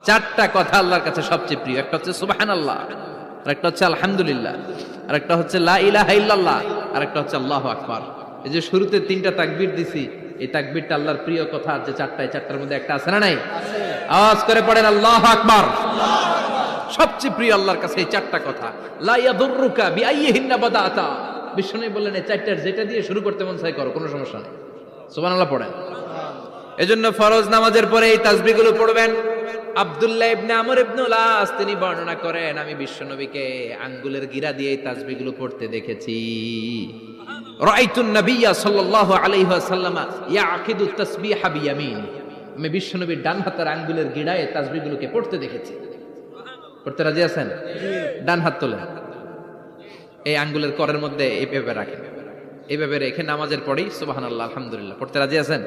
চারটা কথা আল্লাহর কাছে সবচেয়ে প্রিয়। একটা হচ্ছে সুবহানাল্লাহ, আর একটা হচ্ছে আলহামদুলিল্লাহ, আর একটা হচ্ছে লা ইলাহা ইল্লাল্লাহ, আর একটা হচ্ছে আল্লাহু আকবার। এই যে শুরুতে তিনটা তাকবীর দিছি, এই তাকবীরটা আল্লাহর প্রিয় কথা যে চারটা, এই চারটার মধ্যে একটা আছে না নাই? আওয়াজ করে পড়েন আল্লাহু আকবার। সবচেয়ে প্রিয় আল্লাহর কাছে এই চারটা কথা। লা ইয়াদুররুকা বিআইয়িহিন্না বাদাতা। বিষ্ণু বললেন এই চারটার যেটা দিয়ে শুরু করতে মন চায় করো, কোনো সমস্যা নেই। সুবহানাল্লাহ পড়েন। এজন্য ফরজ নামাজের পরে এই তাসবিহগুলো পড়বেন। আব্দুল্লাহ ইবনে আমর ইবনে আস তিনি বর্ণনা করেন, আমি বিশ্বনবীকে আঙ্গুলের গিরা দিয়ে এই তাসবিহগুলো পড়তে দেখেছি। রাআইতুন নাবিয়্যা সাল্লাল্লাহু আলাইহি ওয়াসাল্লাম ইয়াকিদু তাসবিহা বিয়ামিন। আমি বিশ্বনবীর ডান হাতের আঙ্গুলের গিরায় তাসবিহগুলোকে পড়তে দেখেছি। পড়তে রাজি আছেন? ডান হাত তোলেন, এই আঙ্গুলের করের মধ্যে এইভাবে রাখেন, এইভাবে রেখে নামাজের পরেই সুবহানাল্লাহ আলহামদুলিল্লাহ পড়তে রাজি আছেন?